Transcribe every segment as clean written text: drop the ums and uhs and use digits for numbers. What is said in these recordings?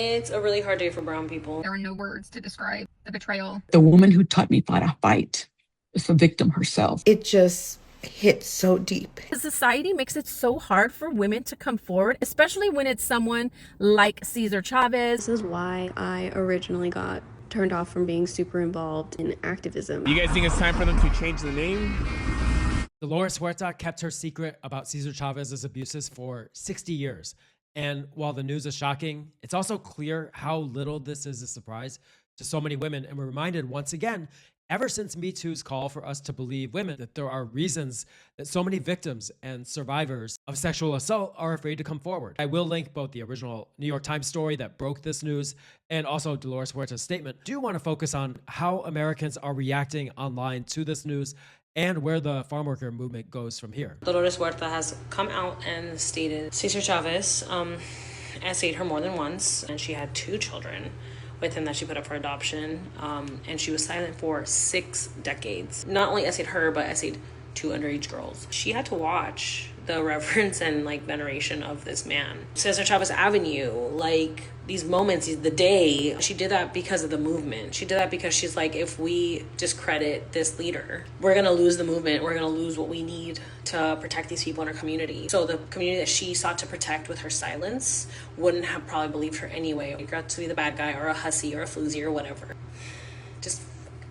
It's a really hard day for brown people. There are no words to describe the betrayal. The woman who taught me how to fight is the victim herself. It just hit so deep. Society makes it so hard for women to come forward, especially when it's someone like Cesar Chavez. This is why I originally got turned off from being super involved in activism. You guys think it's time for them to change the name? Dolores Huerta kept her secret about Cesar Chavez's abuses for 60 years. And while the news is shocking, it's also clear how little this is a surprise to so many women. And we're reminded once again, ever since Me Too's call for us to believe women, that there are reasons that so many victims and survivors of sexual assault are afraid to come forward. I will link both the original New York Times story that broke this news and also Dolores Huerta's statement. I do want to focus on how Americans are reacting online to this news and where the farm worker movement goes from here. Dolores Huerta has come out and stated Cesar Chavez essayed her more than once, and she had 2 children with him that she put up for adoption, and she was silent for 6 decades. Not only essayed her, but essayed 2 underage girls. She had to watch the reverence and veneration of this man. Cesar Chavez Avenue, these moments, the day, she did that because of the movement. She did that because she's like, if we discredit this leader, we're gonna lose the movement. We're gonna lose what we need to protect these people in our community. So the community that she sought to protect with her silence wouldn't have probably believed her anyway. You got to be the bad guy or a hussy or a floozy or whatever. Just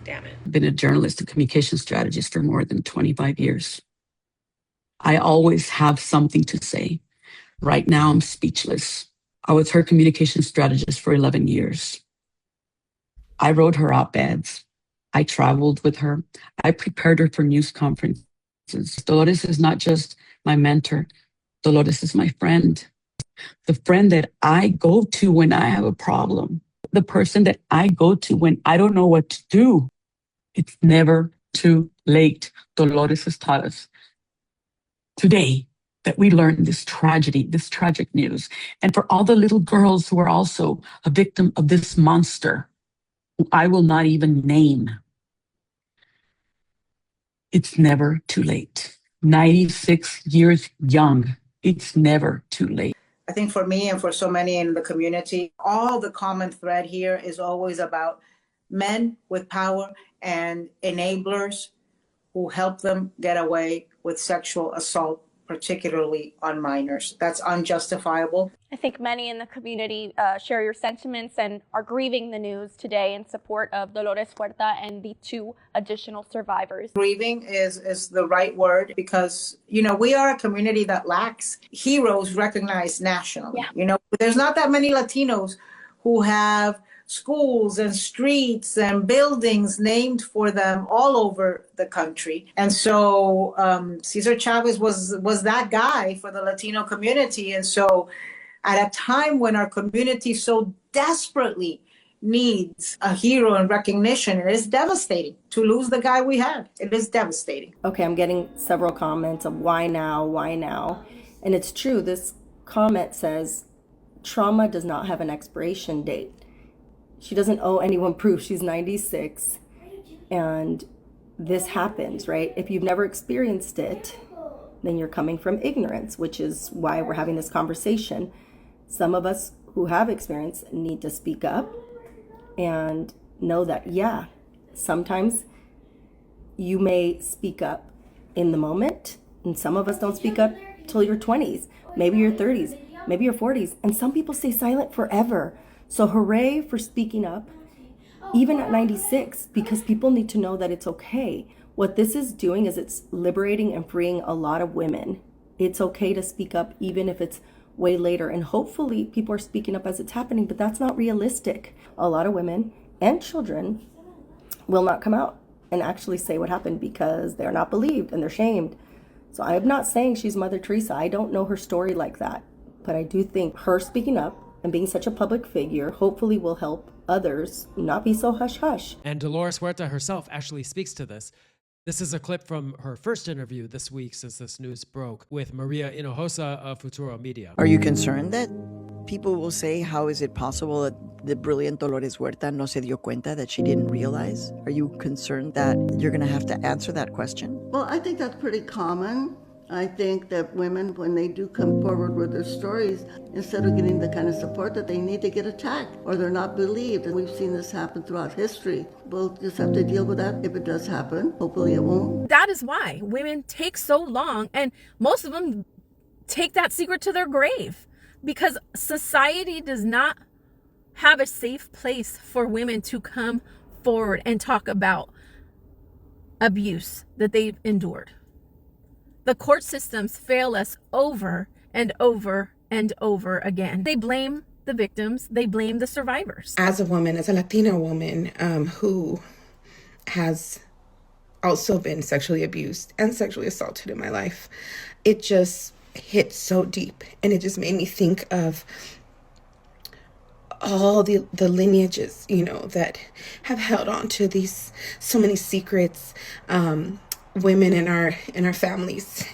damn it. I've been a journalist and communication strategist for more than 25 years. I always have something to say. Right now, I'm speechless. I was her communication strategist for 11 years. I wrote her op-eds. I traveled with her. I prepared her for news conferences. Dolores is not just my mentor. Dolores is my friend. The friend that I go to when I have a problem. The person that I go to when I don't know what to do. It's never too late. Dolores has taught us today that we learned this tragedy, this tragic news. And for all the little girls who are also a victim of this monster, who I will not even name, it's never too late. 96 years young, it's never too late. I think for me and for so many in the community, all the common thread here is always about men with power and enablers who help them get away with sexual assault, particularly on minors. That's unjustifiable. I think many in the community share your sentiments and are grieving the news today in support of Dolores Huerta and the 2 additional survivors. Grieving is the right word because, we are a community that lacks heroes recognized nationally. Yeah. There's not that many Latinos who have schools and streets and buildings named for them all over the country. And so Cesar Chavez was that guy for the Latino community. And so at a time when our community so desperately needs a hero and recognition, it is devastating to lose the guy we had. It is devastating. Okay, I'm getting several comments of why now, why now? And it's true, this comment says, trauma does not have an expiration date. She doesn't owe anyone proof. She's 96 and this happens, right? If you've never experienced it, then you're coming from ignorance, which is why we're having this conversation. Some of us who have experience need to speak up and know that, sometimes you may speak up in the moment, and some of us don't speak up till your 20s, maybe your 30s, maybe your 40s, and some people stay silent forever. So hooray for speaking up, even at 96, because people need to know that it's okay. What this is doing is it's liberating and freeing a lot of women. It's okay to speak up, even if it's way later. And hopefully people are speaking up as it's happening, but that's not realistic. A lot of women and children will not come out and actually say what happened because they're not believed and they're shamed. So I'm not saying she's Mother Teresa. I don't know her story like that, but I do think her speaking up and being such a public figure hopefully will help others not be so hush-hush. And Dolores Huerta herself actually speaks to this. This is a clip from her first interview this week since this news broke with Maria Hinojosa of Futuro Media. Are you concerned that people will say, how is it possible that the brilliant Dolores Huerta no se dio cuenta, that she didn't realize? Are you concerned that you're going to have to answer that question? Well, I think that's pretty common. I think that women, when they do come forward with their stories, instead of getting the kind of support that they need, to get attacked or they're not believed. And we've seen this happen throughout history. We'll just have to deal with that if it does happen. Hopefully it won't. That is why women take so long, and most of them take that secret to their grave, because society does not have a safe place for women to come forward and talk about abuse that they've endured. The court systems fail us over and over and over again. They blame the victims. They blame the survivors. As a woman, as a Latina woman who has also been sexually abused and sexually assaulted in my life, it just hit so deep. And it just made me think of all the lineages, that have held on to these so many secrets. Women in our families,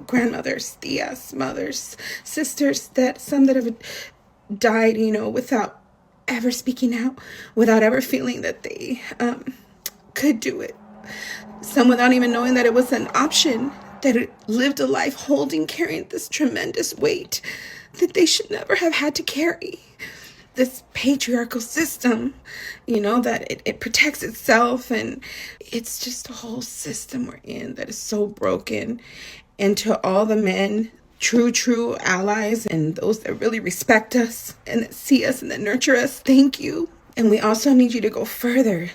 grandmothers, tias, mothers, sisters, that some that have died, without ever speaking out, without ever feeling that they could do it. Some without even knowing that it was an option, that it lived a life carrying this tremendous weight that they should never have had to carry. This patriarchal system, that it protects itself, and it's just a whole system we're in that is so broken. And to all the men, true allies, and those that really respect us and that see us and that nurture us, thank you. And we also need you to go further.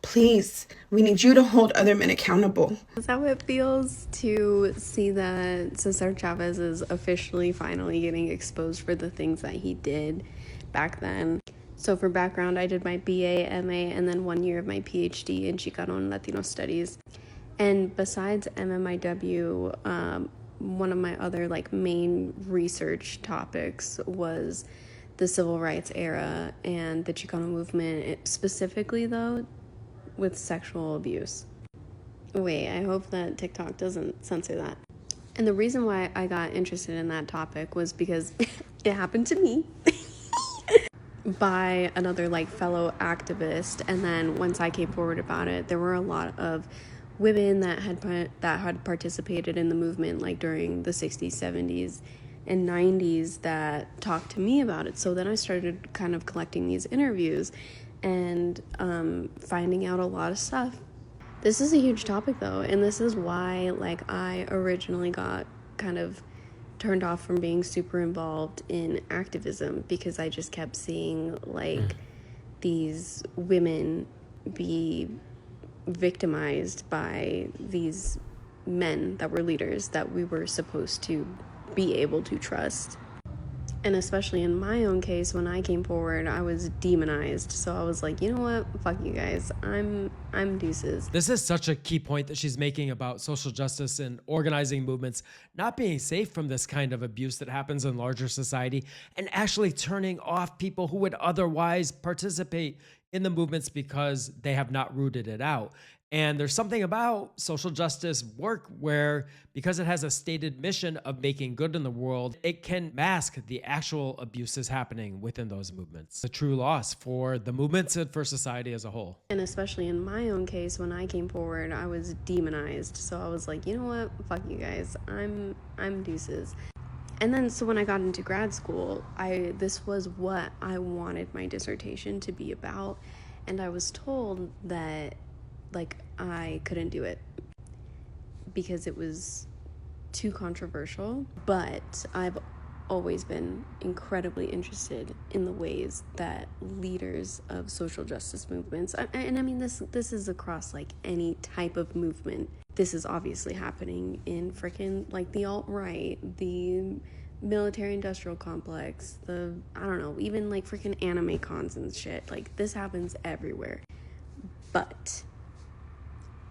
Please, we need you to hold other men accountable. Is that how it feels to see that Cesar Chavez is officially finally getting exposed for the things that he did back then? So for background, I did my BA, MA, and then 1 year of my PhD in Chicano and Latino studies. And besides MMIW, one of my other main research topics was the civil rights era and the Chicano movement, specifically though with sexual abuse. Wait, I hope that TikTok doesn't censor that. And the reason why I got interested in that topic was because it happened to me by another fellow activist. And then once I came forward about it, there were a lot of women that had participated in the movement during the 60s, 70s, and 90s that talked to me about it. So then I started kind of collecting these interviews and finding out a lot of stuff. This is a huge topic though, and this is why I originally got kind of turned off from being super involved in activism, because I just kept seeing these women be victimized by these men that were leaders that we were supposed to be able to trust. And especially in my own case, when I came forward, I was demonized. So I was like, you know what? Fuck you guys. I'm deuces. This is such a key point that she's making about social justice and organizing movements not being safe from this kind of abuse that happens in larger society, and actually turning off people who would otherwise participate in the movements because they have not rooted it out. And there's something about social justice work where, because it has a stated mission of making good in the world, it can mask the actual abuses happening within those movements. A true loss for the movements and for society as a whole. And especially in my own case, when I came forward, I was demonized. So I was like, you know what? Fuck you guys. I'm deuces. And then, so when I got into grad school, this was what I wanted my dissertation to be about. And I was told that I couldn't do it because it was too controversial. But I've always been incredibly interested in the ways that leaders of social justice movements, and I mean this is across any type of movement. This is obviously happening in frickin' the alt-right, the military industrial complex, the even frickin' anime cons and shit. This happens everywhere. But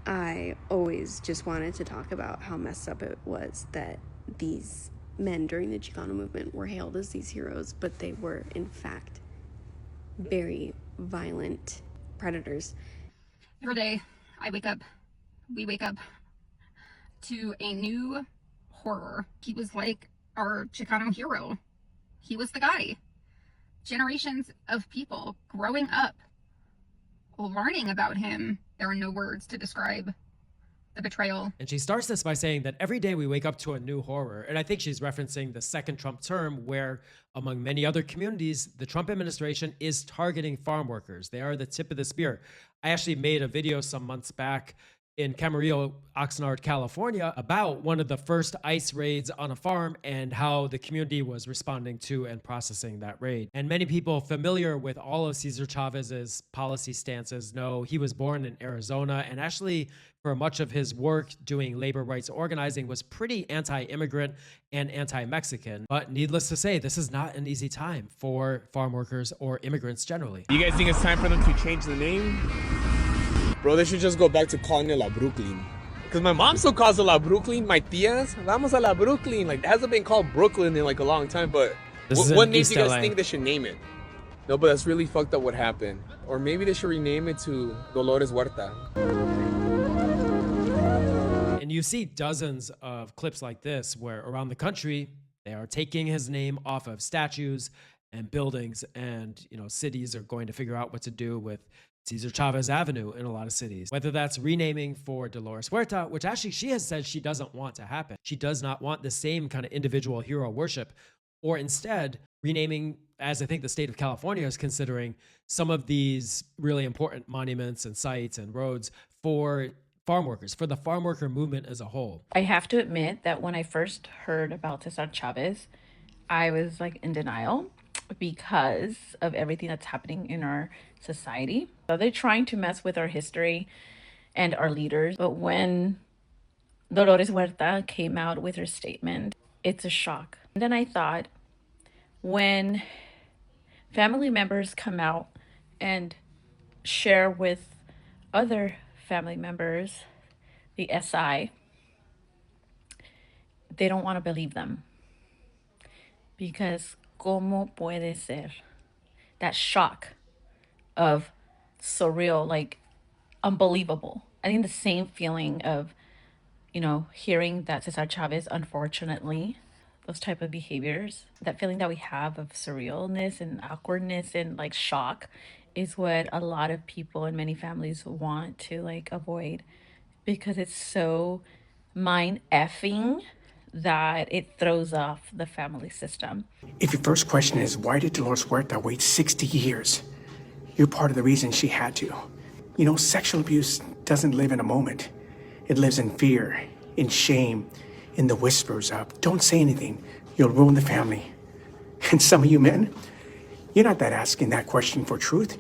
I always just wanted to talk about how messed up it was that these men during the Chicano movement were hailed as these heroes, but they were in fact very violent predators. Every day we wake up to a new horror. He was our Chicano hero. He was the guy. Generations of people growing up learning about him. There are no words to describe the betrayal. And she starts this by saying that every day we wake up to a new horror. And I think she's referencing the second Trump term where, among many other communities, the Trump administration is targeting farm workers. They are the tip of the spear. I actually made a video some months back in Camarillo, Oxnard, California, about one of the first ICE raids on a farm and how the community was responding to and processing that raid. And many people familiar with all of Cesar Chavez's policy stances know he was born in Arizona, and actually for much of his work doing labor rights organizing was pretty anti-immigrant and anti-Mexican. But needless to say, this is not an easy time for farm workers or immigrants generally. You guys think it's time for them to change the name? Bro, they should just go back to calling it La Brooklyn. Because my mom still calls it La Brooklyn. My tias, vamos a La Brooklyn. Like, it hasn't been called Brooklyn in like a long time, but what name do you guys think they should name it? No, but that's really fucked up what happened. Or maybe they should rename it to Dolores Huerta. And you see dozens of clips like this where around the country, they are taking his name off of statues and buildings, and cities are going to figure out what to do with Cesar Chavez Avenue in a lot of cities. Whether that's renaming for Dolores Huerta, which actually she has said she doesn't want to happen. She does not want the same kind of individual hero worship, or instead renaming, as I think the state of California is considering, some of these really important monuments and sites and roads for farm workers, for the farm worker movement as a whole. I have to admit that when I first heard about Cesar Chavez, I was like in denial because of everything that's happening in our society. So they're trying to mess with our history and our leaders. But when Dolores Huerta came out with her statement, it's a shock. And then I thought, when family members come out and share with other family members the SI, they don't want to believe them. Because ¿cómo puede ser? That shock of surreal, like unbelievable. I think the same feeling of, hearing that Cesar Chavez, unfortunately, those type of behaviors, that feeling that we have of surrealness and awkwardness and like shock is what a lot of people and many families want to like avoid, because it's so mind effing that it throws off the family system. If your first question is, why did Dolores Huerta wait 60 years? You're part of the reason she had to. Sexual abuse doesn't live in a moment. It lives in fear, in shame, in the whispers of, don't say anything, you'll ruin the family. And some of you men, you're not asking that question for truth.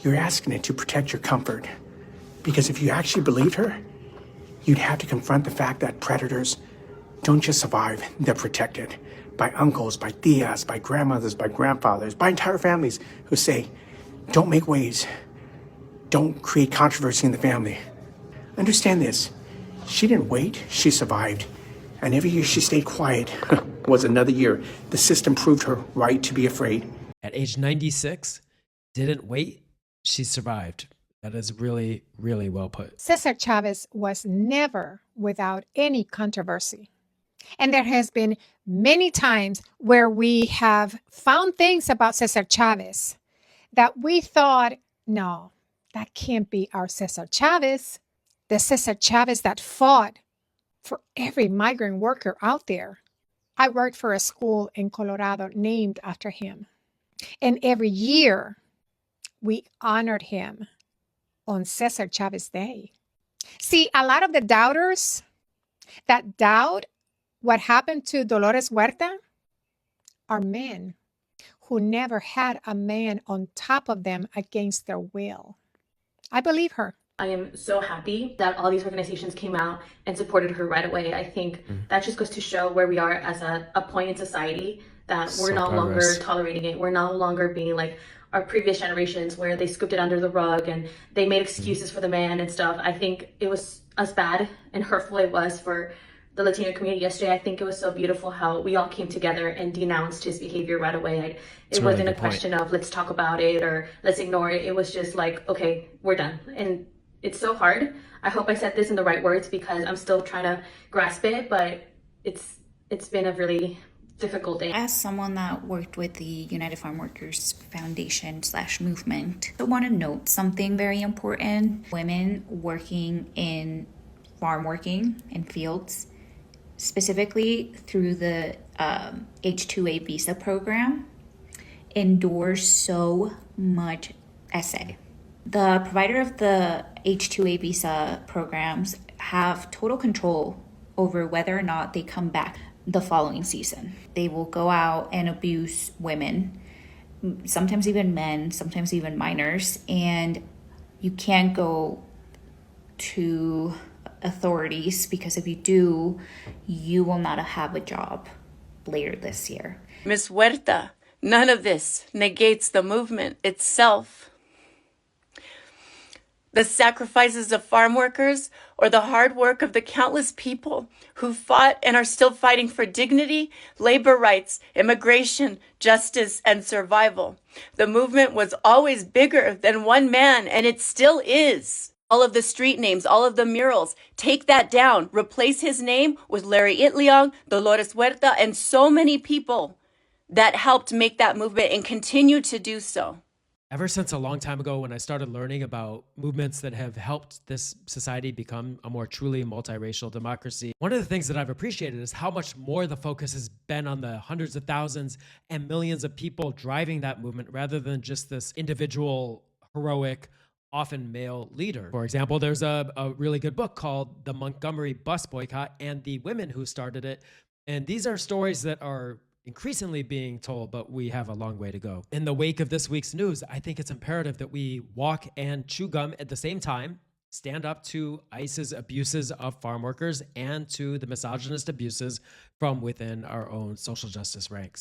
You're asking it to protect your comfort. Because if you actually believed her, you'd have to confront the fact that predators don't just survive, they're protected by uncles, by tias, by grandmothers, by grandfathers, by entire families who say, don't make waves, don't create controversy in the family. Understand this, she didn't wait, she survived. And every year she stayed quiet was another year. The system proved her right to be afraid. At age 96, didn't wait, she survived. That is really, really well put. Cesar Chavez was never without any controversy. And there has been many times where we have found things about Cesar Chavez that we thought, no, that can't be our Cesar Chavez. The Cesar Chavez that fought for every migrant worker out there. I worked for a school in Colorado named after him. And every year we honored him on Cesar Chavez Day. See, a lot of the doubters that doubt what happened to Dolores Huerta are men who never had a man on top of them against their will. I believe her. I am so happy that all these organizations came out and supported her right away. I think that just goes to show where we are as a point in society, that we're no longer tolerating it. We're no longer being like our previous generations where they scooped it under the rug and they made excuses for the man and stuff. I think it was as bad and hurtful it was for the Latino community yesterday. I think it was so beautiful how we all came together and denounced his behavior right away. It wasn't a question of let's talk about it or let's ignore it. It was just like, okay, we're done. And it's so hard. I hope I said this in the right words because I'm still trying to grasp it, but it's been a really difficult day. As someone that worked with the United Farm Workers Foundation / movement, I want to note something very important. Women working in farm working in fields, specifically through the H-2A visa program, endures so much essay. The provider of the H-2A visa programs have total control over whether or not they come back the following season. They will go out and abuse women, sometimes even men, sometimes even minors, and you can't go to authorities because if you do, you will not have a job later this year. Ms. Huerta, none of this negates the movement itself. The sacrifices of farm workers or the hard work of the countless people who fought and are still fighting for dignity, labor rights, immigration, justice, and survival. The movement was always bigger than one man, and it still is. All of the street names, all of the murals, take that down. Replace his name with Larry Itliong, Dolores Huerta, and so many people that helped make that movement and continue to do so. Ever since a long time ago when I started learning about movements that have helped this society become a more truly multiracial democracy, one of the things that I've appreciated is how much more the focus has been on the hundreds of thousands and millions of people driving that movement rather than just this individual, heroic, often male leader. For example, there's a really good book called The Montgomery Bus Boycott and the Women Who Started It. And these are stories that are increasingly being told, but we have a long way to go. In the wake of this week's news, I think it's imperative that we walk and chew gum at the same time, stand up to ICE's abuses of farm workers and to the misogynist abuses from within our own social justice ranks.